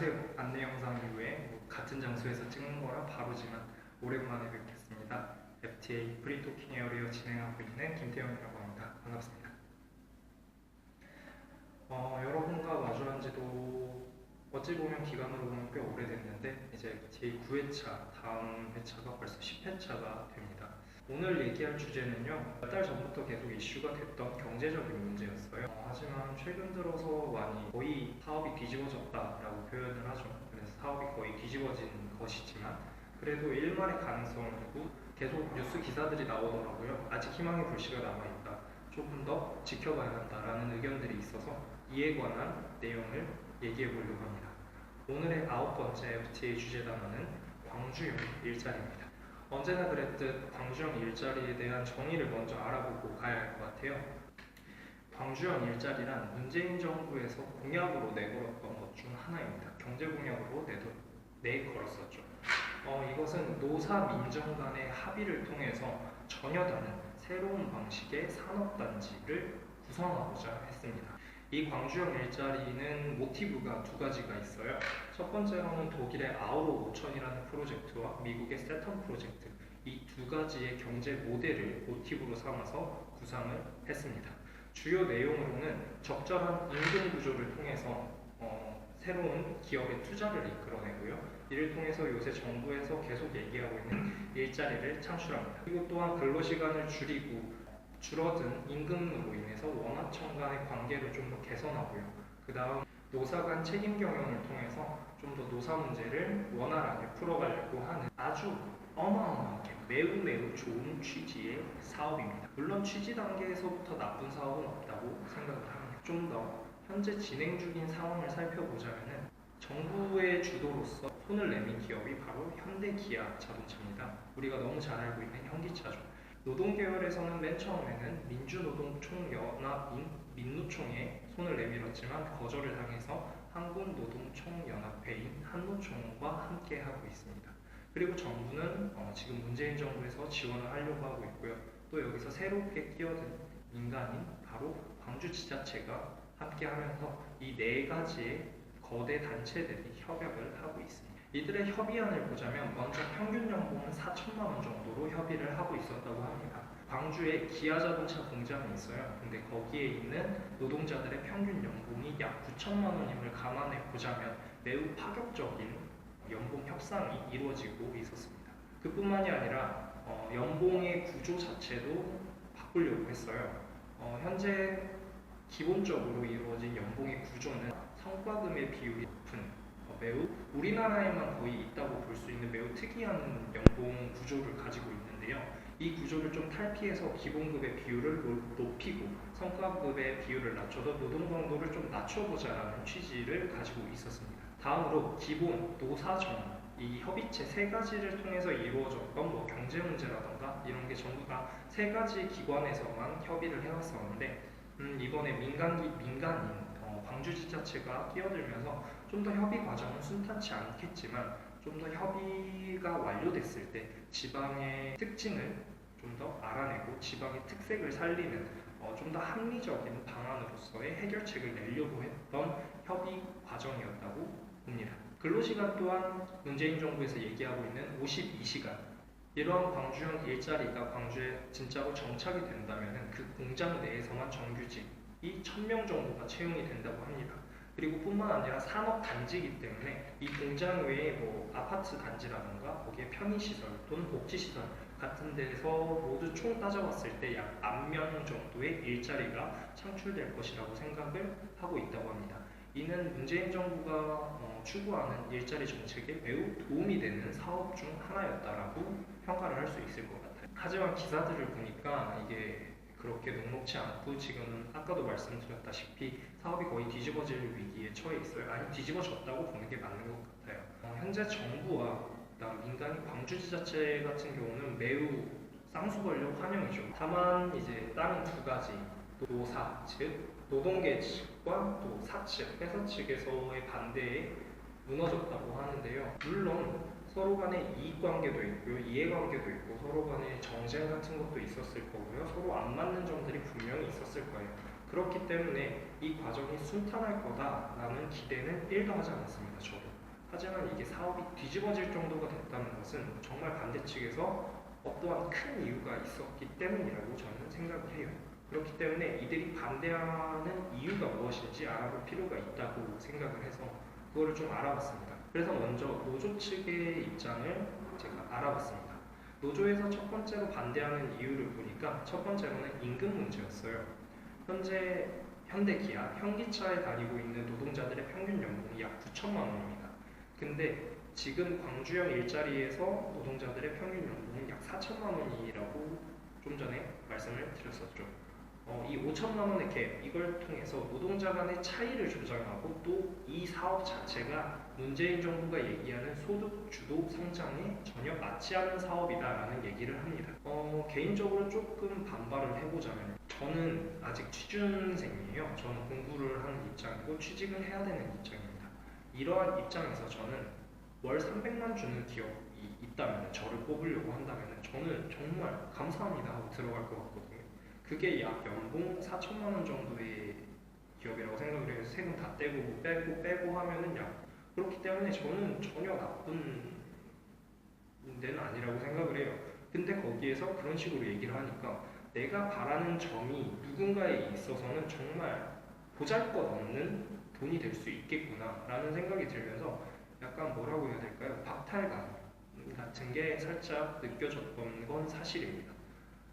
안녕하세요. 안내 영상 이후에 같은 장소에서 찍는 거라 바로지만 오랜만에 뵙겠습니다. FTA 프리토킹 에어리어 진행하고 있는 김태형이라고 합니다. 반갑습니다. 여러분과 마주한 지도 어찌 보면 기간으로 보면 꽤 오래됐는데 이제 FTA 9회차, 다음 회차가 벌써 10회차가 됩니다. 오늘 얘기할 주제는요, 몇 달 전부터 계속 이슈가 됐던 경제적인 문제였어요. 하지만 최근 들어서 많이 거의 사업이 뒤집어졌다라고 표현을 하죠. 그래서 사업이 거의 뒤집어진 것이지만 그래도 일말의 가능성을 두고 계속 뉴스 기사들이 나오더라고요. 아직 희망의 불씨가 남아있다. 조금 더 지켜봐야 한다라는 의견들이 있어서 이에 관한 내용을 얘기해 보려고 합니다. 오늘의 9번째 FTA 주제 단어는 광주형 일자리입니다. 언제나 그랬듯 광주형 일자리에 대한 정의를 먼저 알아보고 가야 할 것 같아요. 광주형 일자리란 문재인 정부에서 공약으로 내걸었던 것 중 하나입니다. 경제 공약으로 내걸었었죠. 이것은 노사 민정 간의 합의를 통해서 전혀 다른 새로운 방식의 산업단지를 구성하고자 했습니다. 이 광주형 일자리는 모티브가 두 가지가 있어요. 첫 번째로는 독일의 아우로 5천이라는 프로젝트와 미국의 세턴 프로젝트, 이 두 가지의 경제 모델을 모티브로 삼아서 구상을 했습니다. 주요 내용으로는 적절한 임금 구조를 통해서 새로운 기업의 투자를 이끌어내고요. 이를 통해서 요새 정부에서 계속 얘기하고 있는 일자리를 창출합니다. 그리고 또한 근로시간을 줄이고 줄어든 임금으로 인해서 원화청 간의 관계를 좀 더 개선하고요. 그 다음 노사 간 책임 경영을 통해서 좀 더 노사 문제를 원활하게 풀어가려고 하는 아주 어마어마하게 매우 좋은 취지의 사업입니다. 물론 취지 단계에서부터 나쁜 사업은 없다고 생각을 합니다. 좀 더 현재 진행 중인 상황을 살펴보자면 정부의 주도로서 손을 내민 기업이 바로 현대기아 자동차입니다. 우리가 너무 잘 알고 있는 현기차죠. 노동계열에서는 맨 처음에는 민주노동총연합인 민노총에 손을 내밀었지만 거절을 당해서 한국노동총연합회인 한노총과 함께하고 있습니다. 그리고 정부는 지금 문재인 정부에서 지원을 하려고 하고 있고요. 또 여기서 새롭게 끼어든 민간인 바로 광주지자체가 함께하면서 이 네 가지의 거대 단체들이 협약을 하고 있습니다. 이들의 협의안을 보자면 먼저 평균 연봉은 4천만 원 정도로 협의를 하고 있었다고 합니다. 광주에 기아자동차 공장이 있어요. 근데 거기에 있는 노동자들의 평균 연봉이 약 9천만 원임을 감안해 보자면 매우 파격적인 연봉 협상이 이루어지고 있었습니다. 그뿐만이 아니라 연봉의 구조 자체도 바꾸려고 했어요. 현재 기본적으로 이루어진 연봉의 구조는 성과금의 비율이 높은 매우 우리나라에만 거의 있다고 볼 수 있는 매우 특이한 연봉 구조를 가지고 있는데요. 이 구조를 좀 탈피해서 기본급의 비율을 높이고 성과급의 비율을 낮춰서 노동 강도를 좀 낮춰보자라는 취지를 가지고 있었습니다. 다음으로 기본, 노사정, 이 협의체 세 가지를 통해서 이루어졌던 경제 문제라던가 이런 게 전부 다 세 가지 기관에서만 협의를 해왔었는데 이번에 민간인 광주지자체가 끼어들면서 좀 더 협의 과정은 순탄치 않겠지만 좀 더 협의가 완료됐을 때 지방의 특징을 좀 더 알아내고 지방의 특색을 살리는 좀 더 합리적인 방안으로서의 해결책을 내려고 했던 협의 과정이었다고 봅니다. 근로시간 또한 문재인 정부에서 얘기하고 있는 52시간, 이러한 광주형 일자리가 광주에 진짜로 정착이 된다면 그 공장 내에서만 정규직이 1000명 정도가 채용이 된다고 합니다. 그리고 뿐만 아니라 산업단지이기 때문에 이 공장 외에 아파트 단지라던가 거기에 편의시설 또는 복지시설 같은 데서 모두 총 따져봤을 때 약 10,000명 정도의 일자리가 창출될 것이라고 생각을 하고 있다고 합니다. 이는 문재인 정부가 추구하는 일자리 정책에 매우 도움이 되는 사업 중 하나였다라고 평가를 할 수 있을 것 같아요. 하지만 기사들을 보니까 이게 그렇게 녹록지 않고 지금은 아까도 말씀드렸다시피 사업이 거의 뒤집어질 위기에 처해 있어요. 아니 뒤집어졌다고 보는 게 맞는 것 같아요. 현재 정부와 그다음 민간인 광주지자체 같은 경우는 매우 쌍수벌려 환영이죠. 다만 이제 다른 두 가지 노사 즉 노동계 측과 또 사측 회사 측에서의 반대에 무너졌다고 하는데요. 물론 서로 간에 이익관계도 있고요, 이해관계도 있고 서로 간에 정쟁 같은 것도 있었을 거고요. 서로 안 맞는 점들이 분명히 있었을 거예요. 그렇기 때문에 이 과정이 순탄할 거다라는 기대는 1도 하지 않았습니다. 저도. 하지만 이게 사업이 뒤집어질 정도가 됐다는 것은 정말 반대 측에서 어떠한 큰 이유가 있었기 때문이라고 저는 생각을 해요. 그렇기 때문에 이들이 반대하는 이유가 무엇인지 알아볼 필요가 있다고 생각을 해서 그거를 좀 알아봤습니다. 그래서 먼저 노조 측의 입장을 제가 알아봤습니다. 노조에서 첫 번째로 반대하는 이유를 보니까 첫 번째로는 임금 문제였어요. 현재 현대기아, 현기차에 다니고 있는 노동자들의 평균 연봉이 약 9천만 원입니다. 근데 지금 광주형 일자리에서 노동자들의 평균 연봉은 약 4천만 원이라고 좀 전에 말씀을 드렸었죠. 이 5천만 원의 갭, 이걸 통해서 노동자 간의 차이를 조정하고 또 이 사업 자체가 문재인 정부가 얘기하는 소득 주도 성장에 전혀 맞지 않는 사업이다라는 얘기를 합니다. 개인적으로 조금 반발을 해보자면 저는 아직 취준생이에요. 저는 공부를 하는 입장이고 취직을 해야 되는 입장입니다. 이러한 입장에서 저는 월 300만 주는 기업이 있다면, 저를 뽑으려고 한다면 저는 정말 감사합니다 하고 들어갈 것 같거든요. 그게 약 연봉 4천만 원 정도의 기업이라고 생각을 해서 세금 다 떼고 뭐 빼고 하면은 약 그렇기 때문에 저는 전혀 나쁜 데는 아니라고 생각을 해요. 근데 거기에서 그런 식으로 얘기를 하니까 내가 바라는 점이 누군가에 있어서는 정말 보잘것없는 돈이 될 수 있겠구나 라는 생각이 들면서 약간 뭐라고 해야 될까요? 박탈감 같은 게 살짝 느껴졌던 건 사실입니다.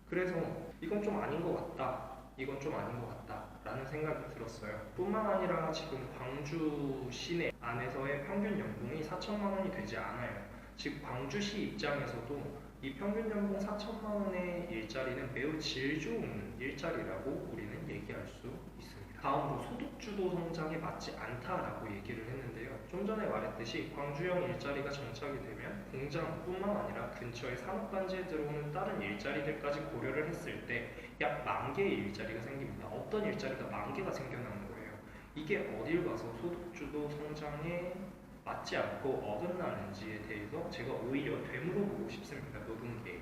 그래서 이건 좀 아닌 것 같다, 이건 좀 아닌 것 같다 라는 생각이 들었어요. 뿐만 아니라 지금 광주 시내 안에서의 평균 연봉이 4천만 원이 되지 않아요. 즉 광주시 입장에서도 이 평균 연봉 4천만 원의 일자리는 매우 질 좋은 일자리라고 우리는 얘기할 수 있습니다. 다음으로 소득주도 성장에 맞지 않다라고 얘기를 했는데요. 좀 전에 말했듯이 광주형 일자리가 정착이 되면 공장뿐만 아니라 근처의 산업단지에 들어오는 다른 일자리들까지 고려를 했을 때 약 10,000개의 일자리가 생깁니다. 어떤 일자리가 10,000개가 생겨나는 거예요. 이게 어딜 가서 소득주도 성장에 맞지 않고 어긋나는지에 대해서 제가 오히려 되물어보고 싶습니다. 노동계에.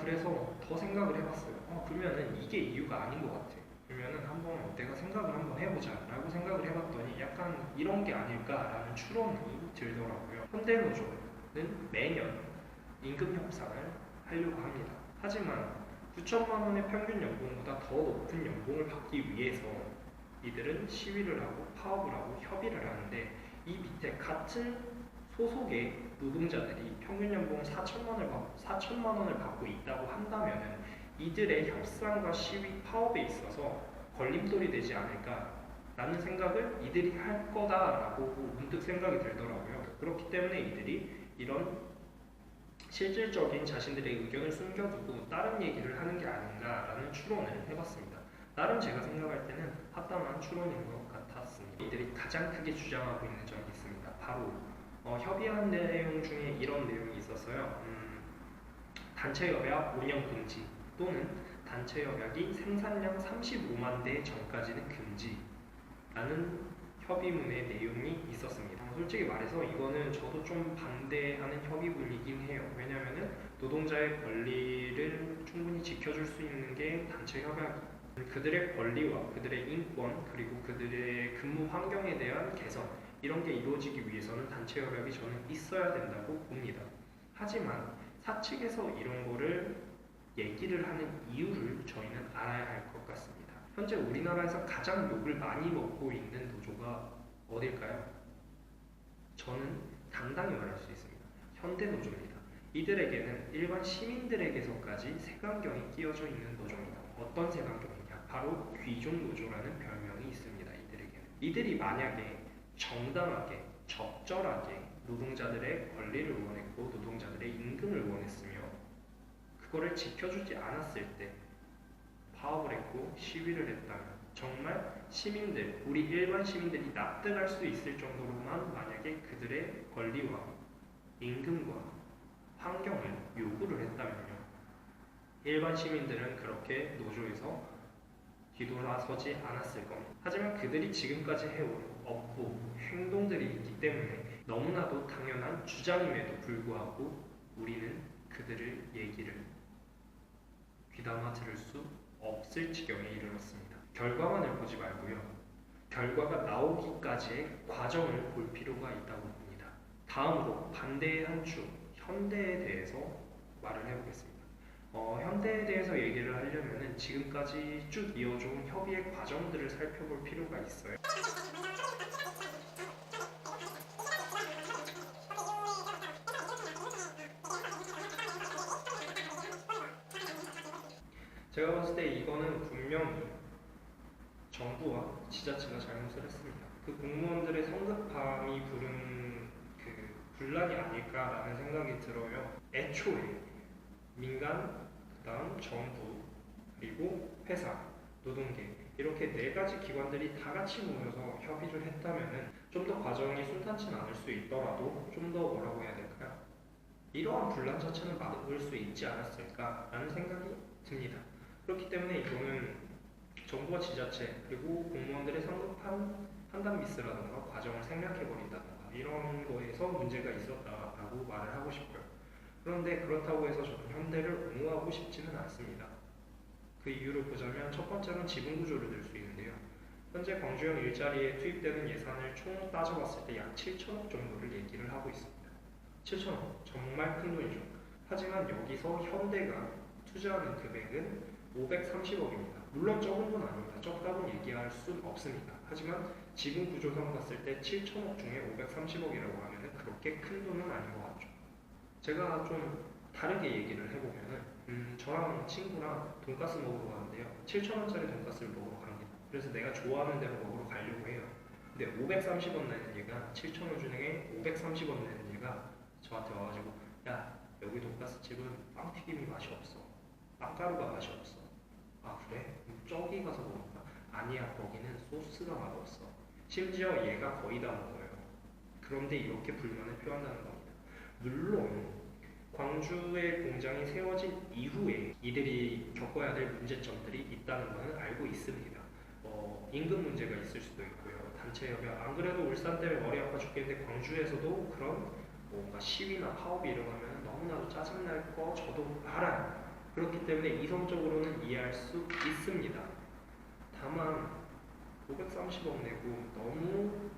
그래서 더 생각을 해봤어요. 그러면은 이게 이유가 아닌 것 같아. 그러면은 한번 내가 생각을 한번 해보자 라고 생각을 해봤더니 약간 이런 게 아닐까라는 추론이 들더라고요. 현대노조는 매년 임금 협상을 하려고 합니다. 하지만 9천만 원의 평균 연봉보다 더 높은 연봉을 받기 위해서 이들은 시위를 하고 파업을 하고 협의를 하는데, 이 밑에 같은 소속의 노동자들이 평균 연봉 4천만 원을 받고 있다고 한다면 이들의 협상과 시위, 파업에 있어서 걸림돌이 되지 않을까라는 생각을 이들이 할 거다라고 문득 생각이 들더라고요. 그렇기 때문에 이들이 이런 실질적인 자신들의 의견을 숨겨두고 다른 얘기를 하는 게 아닌가라는 추론을 해봤습니다. 나름 제가 생각할 때는 합당한 추론인 것 같았습니다. 이들이 가장 크게 주장하고 있는 점이 있습니다. 바로 협의한 내용 중에 이런 내용이 있었어요. 단체 협약 5년 금지 또는 단체 협약이 생산량 35만 대 전까지는 금지라는 협의문의 내용이 있었습니다. 솔직히 말해서 이거는 저도 좀 반대하는 협의문이긴 해요. 왜냐하면 노동자의 권리를 충분히 지켜줄 수 있는 게 단체 협약이, 그들의 권리와 그들의 인권 그리고 그들의 근무 환경에 대한 개선, 이런 게 이루어지기 위해서는 단체 협약이 저는 있어야 된다고 봅니다. 하지만 사측에서 이런 거를 얘기를 하는 이유를 저희는 알아야 할 것 같습니다. 현재 우리나라에서 가장 욕을 많이 먹고 있는 노조가 어딜까요? 저는 당당히 말할 수 있습니다. 현대노조입니다. 이들에게는 일반 시민들에게서까지 색안경이 끼어져 있는 노조입니다. 어떤 색안경이냐? 바로 귀족노조라는 별명이 있습니다. 이들에게는. 이들이 만약에 정당하게, 적절하게 노동자들의 권리를 원했고 노동자들의 임금을 원했으며 그거를 지켜주지 않았을 때 파업을 했고 시위를 했다면 정말 시민들, 우리 일반 시민들이 납득할 수 있을 정도로만 만약에 그들의 권리와 임금과 환경을 요구를 했다면요, 일반 시민들은 그렇게 노조에서 뒤돌아서지 않았을 겁니다. 하지만 그들이 지금까지 해온 업보, 행동들이 있기 때문에 너무나도 당연한 주장임에도 불구하고 우리는 그들의 얘기를 귀담아 들을 수 없을 지경에 이르렀습니다. 결과만을 보지 말고요, 결과가 나오기까지의 과정을 볼 필요가 있다고 봅니다. 다음으로 반대의 한 축, 현대에 대해서 말을 해보겠습니다. 현대에 대해서 얘기를 하려면 지금까지 쭉 이어져온 협의의 과정들을 살펴볼 필요가 있어요. 제가 봤을 때 이거는 분명히 정부와 지자체가 잘못을 했습니다. 그 공무원들의 성급함이 부른 그 분란이 아닐까라는 생각이 들어요. 애초에 민간, 그다음 정부, 그리고 회사, 노동계 이렇게 네 가지 기관들이 다 같이 모여서 협의를 했다면은 좀 더 과정이 순탄치 않을 수 있더라도 좀 더 뭐라고 해야 될까요? 이러한 분란 자체는 막을 수 있지 않았을까라는 생각이 듭니다. 그렇기 때문에 이거는 정부와 지자체 그리고 공무원들의 성급한 판단 미스라든가 과정을 생략해버린다든가 이런 거에서 문제가 있었다라고 말을 하고 싶어요. 그런데 그렇다고 해서 저는 현대를 옹호하고 싶지는 않습니다. 그 이유를 보자면 첫 번째는 지분 구조를 들 수 있는데요. 현재 광주형 일자리에 투입되는 예산을 총 따져봤을 때 약 7천억 정도를 얘기를 하고 있습니다. 7천억 정말 큰 돈이죠. 하지만 여기서 현대가 투자하는 금액은 530억입니다. 물론 적은 돈 아닙니다. 적다고 얘기할 순 없습니다. 하지만 지분 구조상 봤을 때 7천억 중에 530억이라고 하면 그렇게 큰 돈은 아닌 것 같죠. 제가 좀 다르게 얘기를 해보면은 저랑 친구랑 돈가스 먹으러 가는데요. 7천원짜리 돈가스를 먹으러 갑니다. 그래서 내가 좋아하는 대로 먹으러 가려고 해요. 근데 530원 내는 얘가 7천원 중에 530원 내는 얘가 저한테 와가지고 야 여기 돈가스 집은 빵튀김이 맛이 없어. 빵가루가 맛이 없어. 아 그래? 저기 가서 먹을까? 아니야 거기는 소스가 맛없어. 심지어 얘가 거의 다 먹어요. 그런데 이렇게 불만을 표한다는 겁니다. 물론 광주의 공장이 세워진 이후에 이들이 겪어야 될 문제점들이 있다는 것은 알고 있습니다. 임금 문제가 있을 수도 있고요. 단체 협약. 안 그래도 울산 때문에 머리 아파 죽겠는데 광주에서도 그런 뭔가 시위나 파업이 일어나면 너무나도 짜증날 거 저도 알아요. 그렇기 때문에 이성적으로는 이해할 수 있습니다. 다만 530억 내고 너무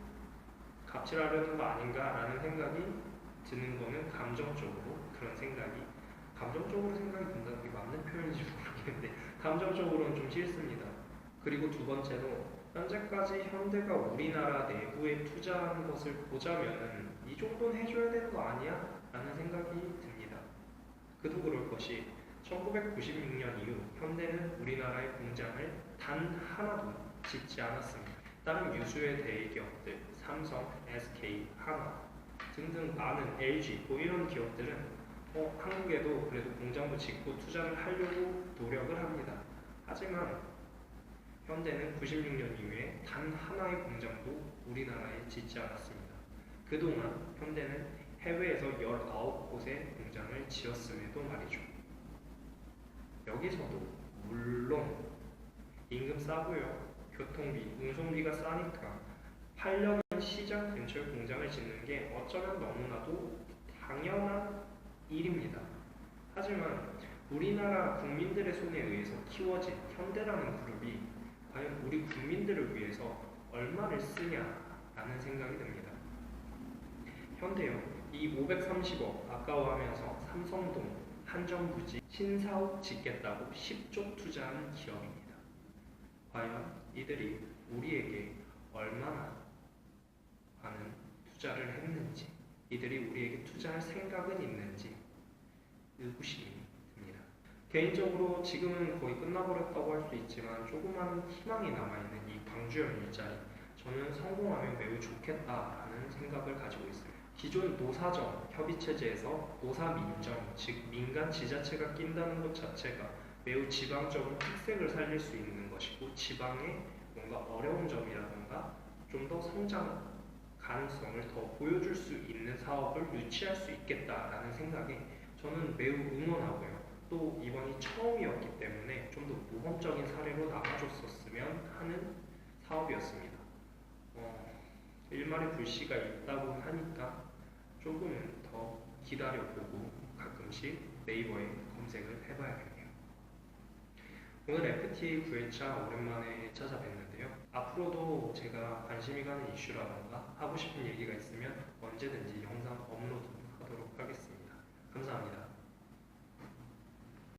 갑질하려는 거 아닌가라는 생각이 드는 거는 감정적으로 그런 생각이 감정적으로 생각이 든다는 게 맞는 표현인지 모르겠는데 감정적으로는 좀 싫습니다. 그리고 두 번째로 현재까지 현대가 우리나라 내부에 투자한 것을 보자면은 이 정도는 해줘야 되는 거 아니야? 라는 생각이 듭니다. 그도 그럴 것이 1996년 이후 현대는 우리나라의 공장을 단 하나도 짓지 않았습니다. 다른 유수의 대기업들, 삼성, SK, 하나 등등 많은 LG 뭐 이런 기업들은 한국에도 그래도 공장도 짓고 투자를 하려고 노력을 합니다. 하지만 현대는 96년 이후에 단 하나의 공장도 우리나라에 짓지 않았습니다. 그동안 현대는 해외에서 19곳의 공장을 지었음에도 말이죠. 여기서도 물론 임금 싸고요. 교통비, 운송비가 싸니까 하려면 시장 근처에 공장을 짓는 게 어쩌면 너무나도 당연한 일입니다. 하지만 우리나라 국민들의 손에 의해서 키워진 현대라는 그룹이 과연 우리 국민들을 위해서 얼마를 쓰냐라는 생각이 듭니다. 현대요, 이 530억 아까워하면서 삼성동, 한정부지, 신사옥 짓겠다고 10조 투자한 기업입니다. 과연 이들이 우리에게 얼마나 많은 투자를 했는지, 이들이 우리에게 투자할 생각은 있는지 의구심이 듭니다. 개인적으로 지금은 거의 끝나버렸다고 할 수 있지만 조그만 희망이 남아있는 이 광주형 일자리, 저는 성공하면 매우 좋겠다라는 생각을 가지고 있습니다. 기존 노사정 협의체제에서 노사민정, 즉 민간 지자체가 낀다는 것 자체가 매우 지방적으로 특색을 살릴 수 있는 것이고 지방의 뭔가 어려운 점이라든가 좀 더 성장 가능성을 더 보여줄 수 있는 사업을 유치할 수 있겠다라는 생각에 저는 매우 응원하고요. 또 이번이 처음이었기 때문에 좀 더 모범적인 사례로 남아줬었으면 하는 사업이었습니다. 일말의 불씨가 있다고 하니까 조금은 더 기다려보고 가끔씩 네이버에 검색을 해봐야겠네요. 오늘 FT 9회차 오랜만에 찾아뵀는데요. 앞으로도 제가 관심이 가는 이슈라던가 하고 싶은 얘기가 있으면 언제든지 영상 업로드